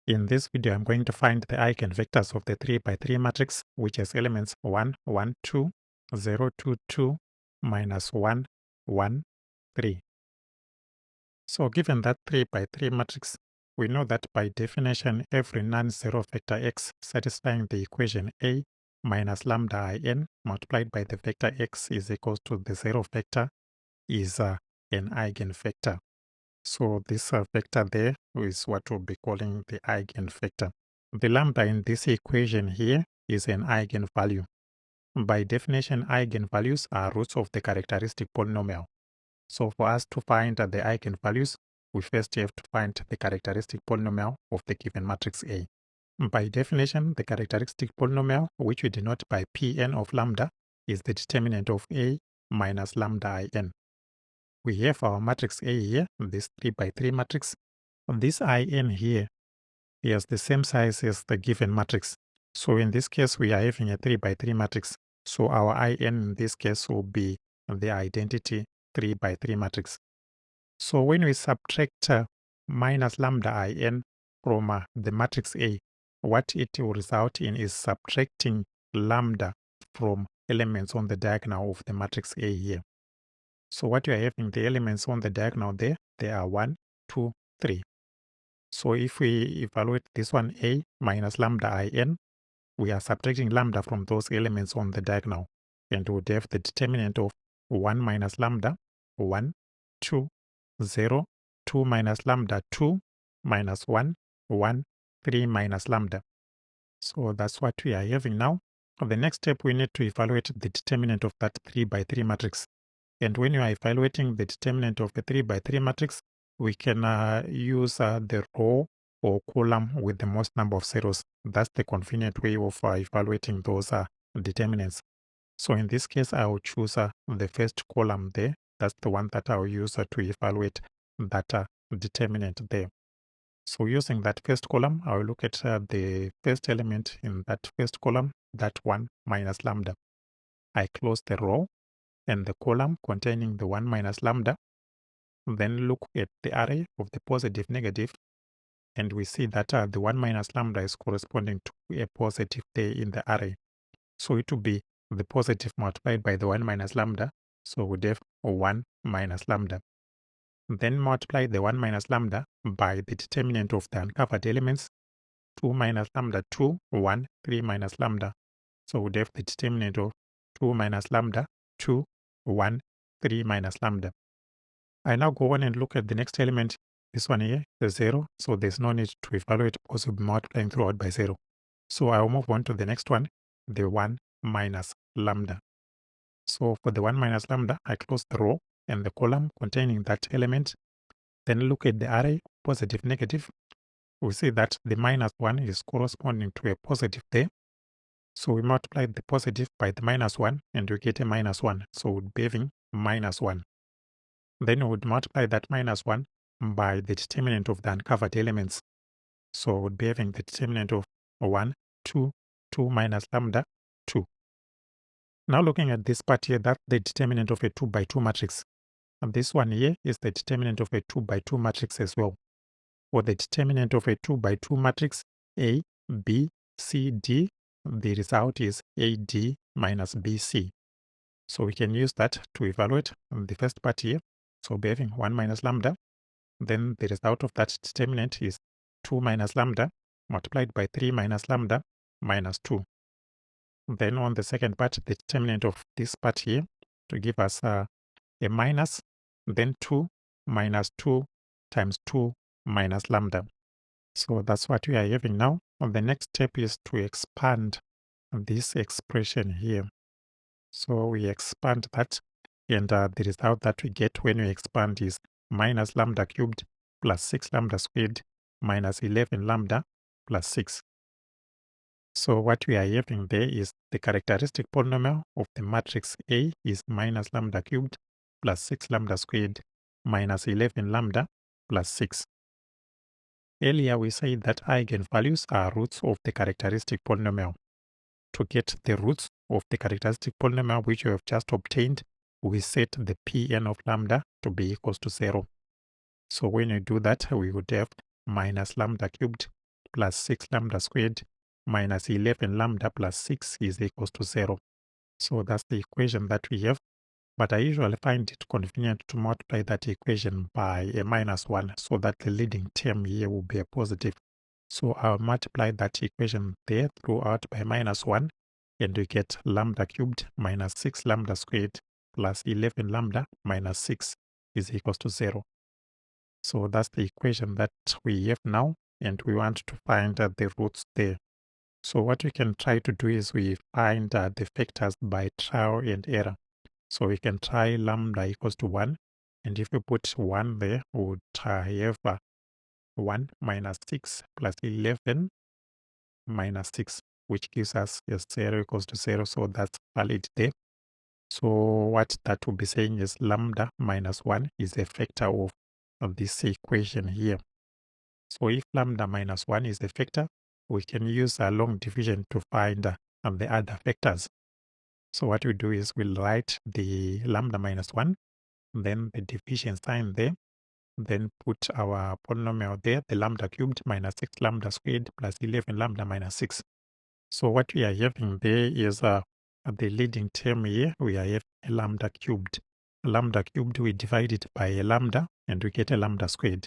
In this video, I'm going to find the eigenvectors of the 3 by 3 matrix, which has elements 1, 1, 2, 0, 2, 2, minus 1, 1, 3. So given that 3 by 3 matrix, we know that by definition, every non-zero vector x satisfying the equation A minus lambda in multiplied by the vector x is equals to the zero vector is an eigenvector. So this vector there is what we'll be calling the eigenvector. The lambda in this equation here is an eigenvalue. By definition, eigenvalues are roots of the characteristic polynomial. So for us to find the eigenvalues, we first have to find the characteristic polynomial of the given matrix A. By definition, the characteristic polynomial, which we denote by Pn of lambda, is the determinant of A minus lambda in. We have our matrix A here, this 3 by 3 matrix. This in here has the same size as the given matrix. So in this case, we are having a 3 by 3 matrix. So our in this case will be the identity 3 by 3 matrix. So when we subtract minus lambda in from the matrix A, what it will result in is subtracting lambda from elements on the diagonal of the matrix A here. So what you are having, the elements on the diagonal there, they are 1, 2, 3. So if we evaluate this one A minus lambda in, we are subtracting lambda from those elements on the diagonal. And we would have the determinant of 1 minus lambda, 1, 2, 0, 2 minus lambda, 2, minus 1, 1, 3 minus lambda. So that's what we are having now. For the next step, we need to evaluate the determinant of that 3 by 3 matrix. And when you are evaluating the determinant of a 3 by 3 matrix, we can use the row or column with the most number of zeros. That's the convenient way of evaluating those determinants. So in this case, I will choose the first column there. That's the one that I will use to evaluate that determinant there. So using that first column, I will look at the first element in that first column, that 1 minus lambda. I close the row and the column containing the 1 minus lambda. Then look at the array of the positive, negative, and we see that the 1 minus lambda is corresponding to a positive there in the array. So it will be the positive multiplied by the 1 minus lambda. So we have 1 minus lambda. Then multiply the 1 minus lambda by the determinant of the uncovered elements. 2 minus lambda, 2, 1, 3 minus lambda. So we have the determinant of 2 minus lambda, 2, 1, 3 minus lambda. I now go on and look at the next element. This one here, the 0. So there's no need to evaluate because we'll be multiplying throughout by 0. So I'll move on to the next one, the 1 minus lambda. So for the 1 minus lambda, I close the row and the column containing that element. Then look at the array, positive, negative. We see that the minus 1 is corresponding to a positive there. So we multiply the positive by the minus 1 and we get a minus 1. So we'll be having minus 1. Then we would multiply that minus 1 by the determinant of the uncovered elements. So we would be having the determinant of 1, 2, 2 minus lambda, 2. Now looking at this part here, that's the determinant of a 2 by 2 matrix. And this one here is the determinant of a 2 by 2 matrix as well. For the determinant of a 2 by 2 matrix, A, B, C, D, the result is AD minus BC. So we can use that to evaluate the first part here. So we'll be having 1 minus lambda. Then the result of that determinant is 2 minus lambda multiplied by 3 minus lambda minus 2. Then on the second part, the determinant of this part here to give us a minus, then 2 minus 2 times 2 minus lambda. So that's what we are having now. And the next step is to expand this expression here. So we expand that, and the result that we get when we expand is minus lambda cubed plus 6 lambda squared minus 11 lambda plus 6. So what we are having there is the characteristic polynomial of the matrix A is minus lambda cubed plus 6 lambda squared minus 11 lambda plus 6. Earlier we said that eigenvalues are roots of the characteristic polynomial. To get the roots of the characteristic polynomial which we have just obtained, we set the Pn of lambda to be equals to 0. So when you do that, we would have minus lambda cubed plus 6 lambda squared minus 11 lambda plus 6 is equals to 0. So that's the equation that we have. But I usually find it convenient to multiply that equation by a minus 1 so that the leading term here will be a positive. So I'll multiply that equation there throughout by minus 1, and we get lambda cubed minus 6 lambda squared plus 11 lambda minus 6 is equals to 0. So that's the equation that we have now, and we want to find the roots there. So what we can try to do is we find the factors by trial and error. So we can try lambda equals to 1, and if we put 1 there, we would have 1 minus 6 plus 11 minus 6, which gives us 0 equals to 0, so that's valid there. So what that will be saying is lambda minus 1 is a factor of this equation here. So if lambda minus 1 is a factor, we can use a long division to find the other factors. So what we do is we'll write the lambda minus 1, then the division sign there, then put our polynomial there, the lambda cubed minus 6 lambda squared plus 11 lambda minus 6. So what we are having there is the leading term here, we are having a lambda cubed. A lambda cubed, we divide it by a lambda and we get a lambda squared.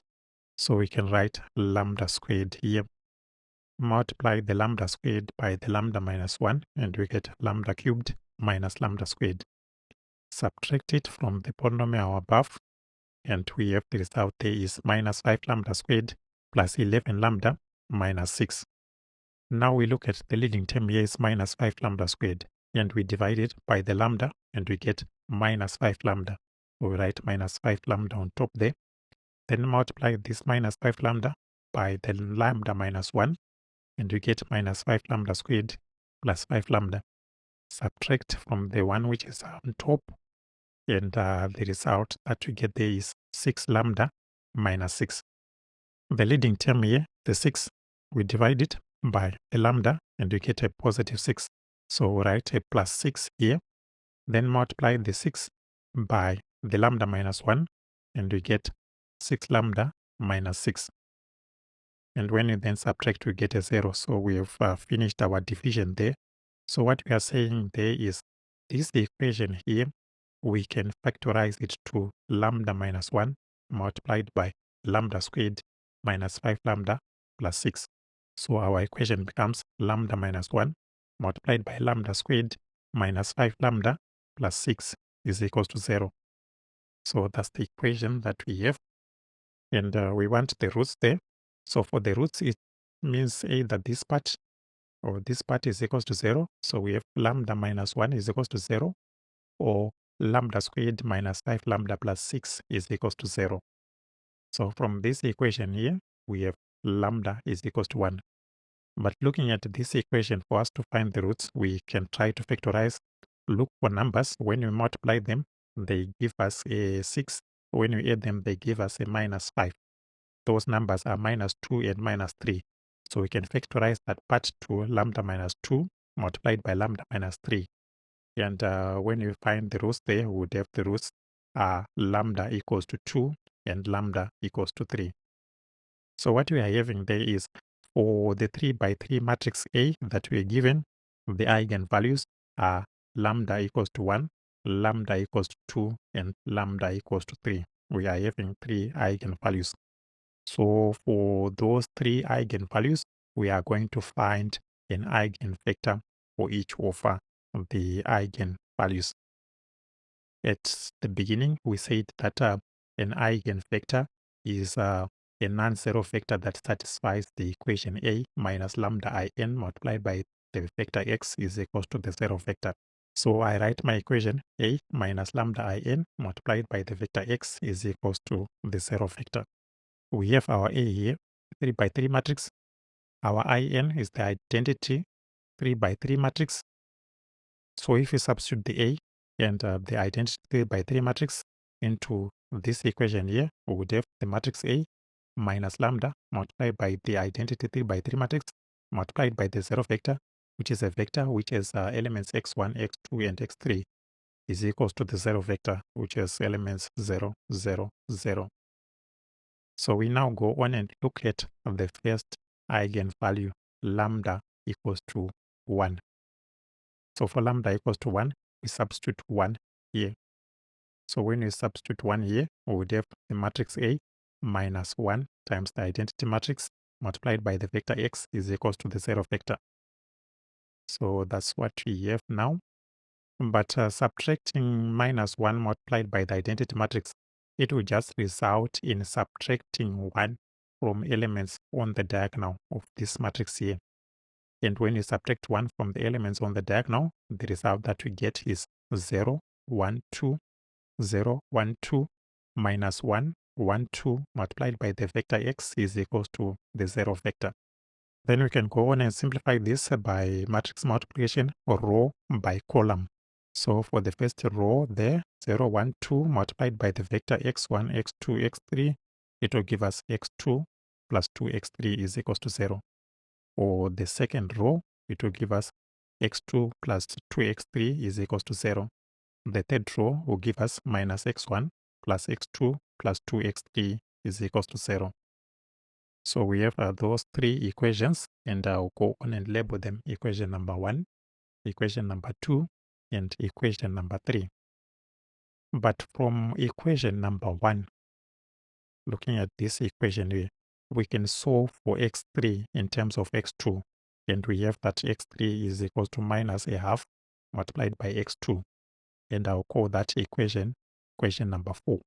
So we can write lambda squared here. Multiply the lambda squared by the lambda minus 1 and we get lambda cubed minus lambda squared. Subtract it from the polynomial above and we have the result there is minus 5 lambda squared plus 11 lambda minus 6. Now we look at the leading term here is minus 5 lambda squared, and we divide it by the lambda and we get minus 5 lambda. We write minus 5 lambda on top there. Then multiply this minus 5 lambda by the lambda minus 1 and we get minus 5 lambda squared plus 5 lambda. Subtract from the one which is on top, and the result that we get there is 6 lambda minus 6. The leading term here, the 6, we divide it by the lambda and we get a positive 6. So we write a plus 6 here. Then multiply the 6 by the lambda minus 1 and we get 6 lambda minus 6. And when you then subtract, we get a 0. So we have finished our division there. So what we are saying there is this equation here, we can factorize it to lambda minus 1 multiplied by lambda squared minus 5 lambda plus 6. So our equation becomes lambda minus 1 multiplied by lambda squared minus 5 lambda plus 6 is equals to 0. So that's the equation that we have. And we want the roots there. So for the roots, it means either this part or this part is equals to 0. So we have lambda minus 1 is equals to 0, or lambda squared minus 5 lambda plus 6 is equals to 0. So from this equation here, we have lambda is equals to 1. But looking at this equation, for us to find the roots, we can try to factorize. Look for numbers. When we multiply them, they give us a 6. When we add them, they give us a minus 5. Those numbers are minus 2 and minus 3. So we can factorize that part to lambda minus 2 multiplied by lambda minus 3. And when you find the roots there, we would have the roots lambda equals to 2 and lambda equals to 3. So what we are having there is for the 3 by 3 matrix A that we are given, the eigenvalues are lambda equals to 1, lambda equals to 2, and lambda equals to 3. We are having 3 eigenvalues. So for those 3 eigenvalues, we are going to find an eigenvector for each of the eigenvalues. At the beginning, we said that an eigenvector is a non-zero vector that satisfies the equation A minus lambda in multiplied by the vector x is equals to the 0 vector. So I write my equation A minus lambda in multiplied by the vector x is equals to the 0 vector. We have our A here, 3 by 3 matrix. Our in is the identity 3 by 3 matrix. So if we substitute the A and the identity 3 by 3 matrix into this equation here, we would have the matrix A minus lambda multiplied by the identity 3 by 3 matrix multiplied by the 0 vector, which is a vector which has elements x1, x2, and x3 is equals to the 0 vector, which has elements 0, 0, 0. So we now go on and look at the first eigenvalue lambda equals to 1. So for lambda equals to 1, we substitute 1 here. So when we substitute 1 here, we would have the matrix A minus 1 times the identity matrix multiplied by the vector x is equals to the 0 vector. So that's what we have now. But subtracting minus 1 multiplied by the identity matrix, it will just result in subtracting 1 from elements on the diagonal of this matrix here. And when you subtract 1 from the elements on the diagonal, the result that we get is 0, 1, 2, 0, 1, 2, minus 1, 1, 2 multiplied by the vector x is equals to the 0 vector. Then we can go on and simplify this by matrix multiplication, row by column. So for the first row there, 0, 1, 2 multiplied by the vector x1, x2, x3, it will give us x2 plus 2x3 is equals to 0. Or the second row, it will give us x2 plus 2x3 is equals to 0. The third row will give us minus x1 plus x2 plus 2x3 is equals to 0. So we have those three equations, and I'll go on and label them equation number 1, equation number 2, and equation number 3. But from equation number 1, looking at this equation here, we can solve for x3 in terms of x2, and we have that x3 is equals to minus a half multiplied by x2, and I'll call that equation number 4.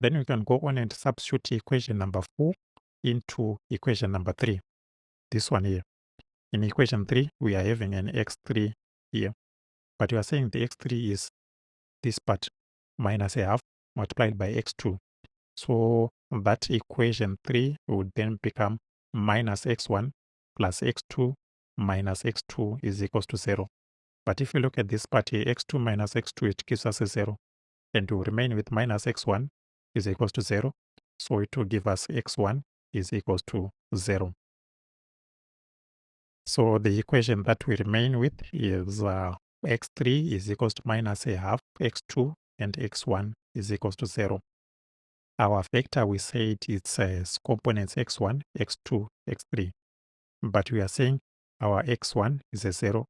Then we can go on and substitute equation number 4 into equation number 3, this one here. In equation 3, we are having an x3 here, but we are saying the x3 is this part minus a half multiplied by x2. So that equation 3 would then become minus x1 plus x2 minus x2 is equals to 0. But if you look at this part here, x2 minus x2, it gives us a 0. And we remain with minus x1 is equals to 0. So it will give us x1 is equals to 0. So the equation that we remain with is x3 is equals to minus a half x2 and x1 is equals to 0. Our vector, we said it's components x1, x2, x3. But we are saying our x1 is a 0.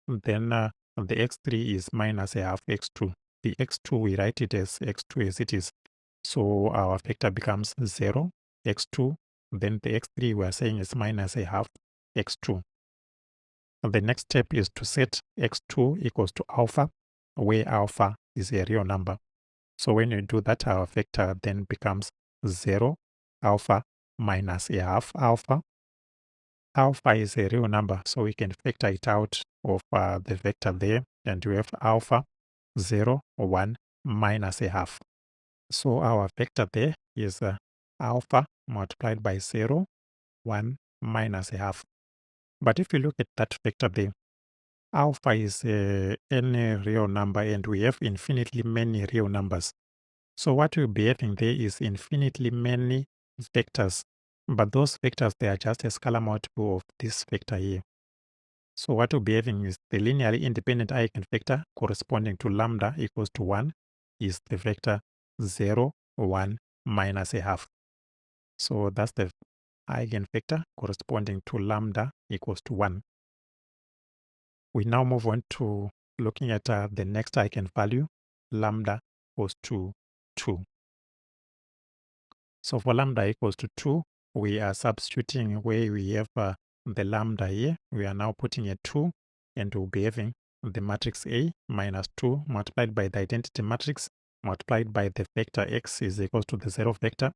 Then the x3 is minus a half x2. The x2, we write it as x2 as it is. So our vector becomes 0, x2. Then the x3 we are saying is minus a half x2. The next step is to set x2 equals to alpha, where alpha is a real number. So when you do that, our vector then becomes 0, alpha minus a half alpha. Alpha is a real number, so we can factor it out of the vector there, and we have alpha 0, 1 minus a half. So our vector there is alpha multiplied by 0, 1 minus a half. But if you look at that vector there, alpha is any real number, and we have infinitely many real numbers. So what we'll be having there is infinitely many vectors, but those vectors, they are just a scalar multiple of this vector here. So what we'll be having is the linearly independent eigenvector corresponding to lambda equals to 1 is the vector 0, 1 minus a half. So that's the eigenvector corresponding to lambda equals to 1. We now move on to looking at the next eigenvalue, lambda equals to 2. So for lambda equals to 2, we are substituting where we have the lambda here. We are now putting a 2, and we'll be having the matrix A minus 2 multiplied by the identity matrix multiplied by the vector x is equals to the 0 vector.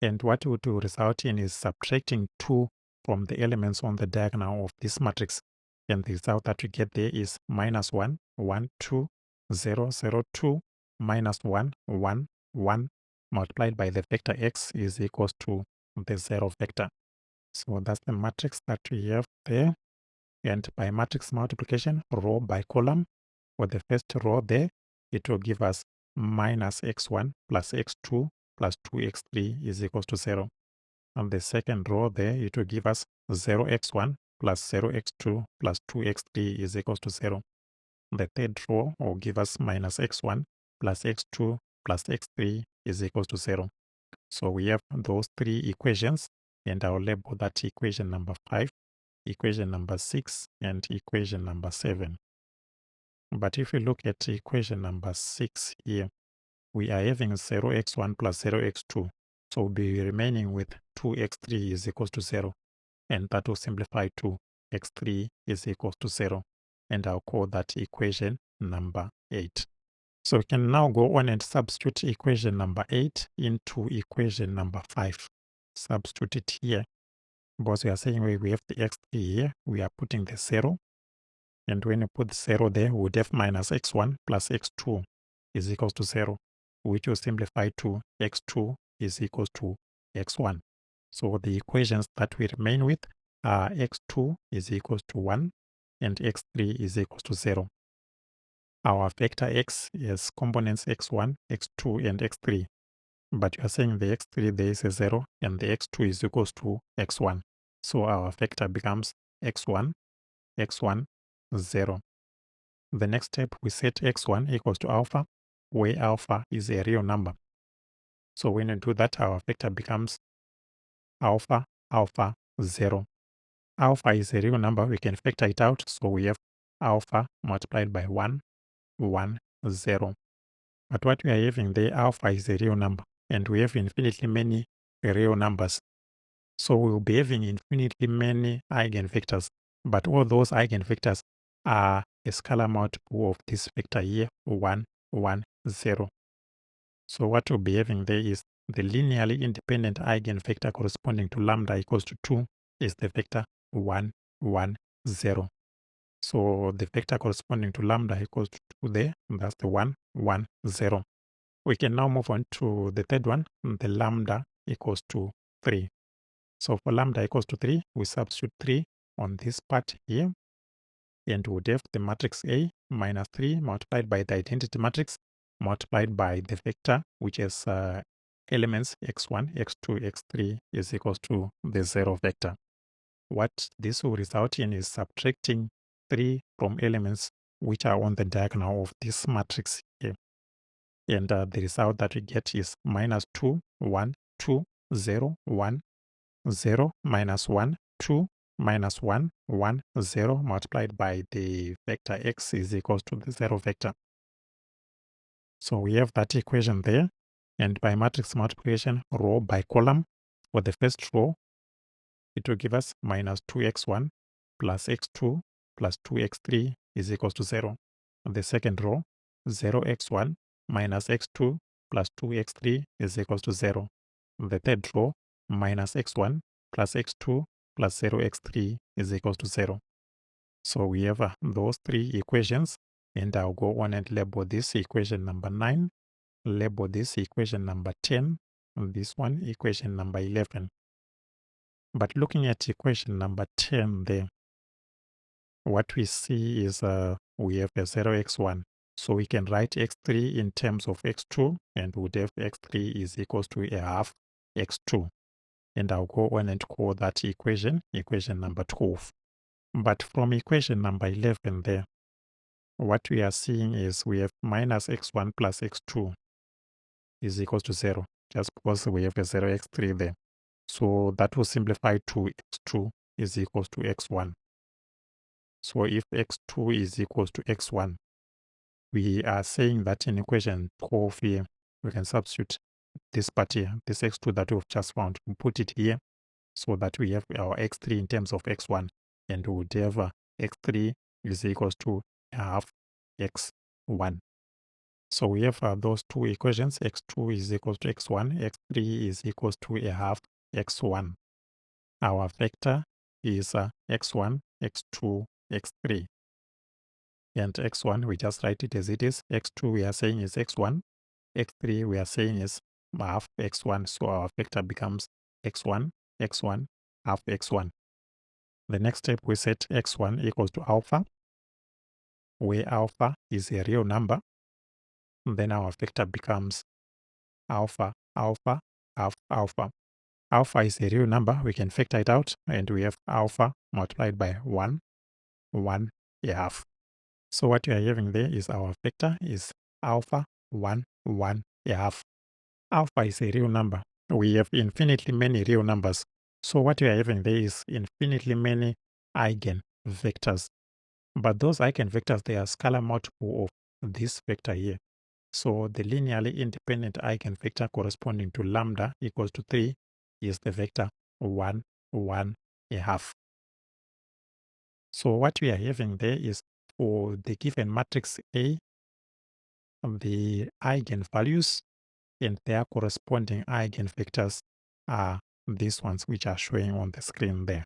And what it will result in is subtracting 2 from the elements on the diagonal of this matrix. And the result that we get there is minus 1, 1, 2, 0, 0, 2, minus 1, 1, 1, multiplied by the vector x is equals to the 0 vector. So that's the matrix that we have there. And by matrix multiplication, row by column, for the first row there, it will give us minus x1 plus x2 plus 2x3 is equals to 0. On the second row there, it will give us 0x1 plus 0x2 plus 2x3 is equals to 0. The third row will give us minus x1 plus x2 plus x3 is equals to 0. So we have those three equations, and I'll label that equation number 5, equation number 6, and equation number 7. But if you look at equation number 6 here, we are having 0x1 plus 0x2. So we'll be remaining with 2x3 is equals to 0. And that will simplify to x3 is equals to 0. And I'll call that equation number 8. So we can now go on and substitute equation number 8 into equation number 5. Substitute it here. Because we are saying we have the x3 here, we are putting the 0. And when you put 0 there, we would have minus x1 plus x2 is equals to 0, which will simplify to x2 is equals to x1. So the equations that we remain with are x2 is equals to 1 and x3 is equals to 0. Our vector x is components x1, x2, and x3. But you are saying the x3 there is a 0 and the x2 is equals to x1. So our vector becomes x1, x1, 0. The next step, we set x1 equals to alpha, where alpha is a real number. So when you do that, our vector becomes alpha, alpha, 0. Alpha is a real number. We can factor it out. So we have alpha multiplied by 1, 1, 0. But what we are having there, alpha is a real number. And we have infinitely many real numbers. So we will be having infinitely many eigenvectors. But all those eigenvectors are a scalar multiple of this vector here, 1, 1, 0. So what we'll be having there is the linearly independent eigenvector corresponding to lambda equals to 2 is the vector 1, 1, 0. So the vector corresponding to lambda equals to 2 there, and that's the 1, 1, 0. We can now move on to the third one, the lambda equals to 3. So for lambda equals to 3, we substitute 3 on this part here, and we would have the matrix A minus 3 multiplied by the identity matrix multiplied by the vector, which is elements x1, x2, x3 is equals to the 0 vector. What this will result in is subtracting 3 from elements which are on the diagonal of this matrix here. And the result that we get is minus 2, 1, 2, 0, 1, 0, minus 1, 2, minus 1, 1, 0 multiplied by the vector x is equals to the 0 vector. So we have that equation there. And by matrix multiplication, row by column, for the first row, it will give us minus 2x1 plus x2 plus 2x3 is equals to 0. The second row, 0x1 minus x2 plus 2x3 is equals to 0. The third row, minus x1 plus x2 plus 0x3 is equals to 0. So we have those three equations, and I'll go on and label this equation number 9, label this equation number 10, and this one equation number 11. But looking at equation number 10 there, what we see is we have a 0x1. So we can write x3 in terms of x2, and we would have x3 is equals to a half x2. And I'll go on and call that equation number 12. But from equation number 11 there, what we are seeing is we have minus x1 plus x2 is equals to 0, just because we have a 0x3 there. So that will simplify to x2 is equals to x1. So if x2 is equals to x1, we are saying that in equation 12 here, we can substitute this part here, this x2 that we've just found, we put it here so that we have our x3 in terms of x1, and we would have x3 is equals to half x1. So we have those two equations, x2 is equals to x1, x3 is equals to a half x1. Our vector is x1, x2, x3. And x1, we just write it as it is. x2, we are saying is x1. x3, we are saying is half x1. So our vector becomes x1, x1, half x1. The next step, we set x1 equals to alpha, where alpha is a real number. Then our vector becomes alpha, alpha, half alpha. Alpha is a real number. We can factor it out, and we have alpha multiplied by 1, 1, a half. So what we are having there is our vector is alpha, 1, 1, a half. Alpha is a real number. We have infinitely many real numbers. So what we are having there is infinitely many eigenvectors. But those eigenvectors, they are scalar multiple of this vector here. So the linearly independent eigenvector corresponding to lambda equals to 3 is the vector 1, 1, a half. So what we are having there is for the given matrix A, the eigenvalues and their corresponding eigenvectors are these ones which are showing on the screen there.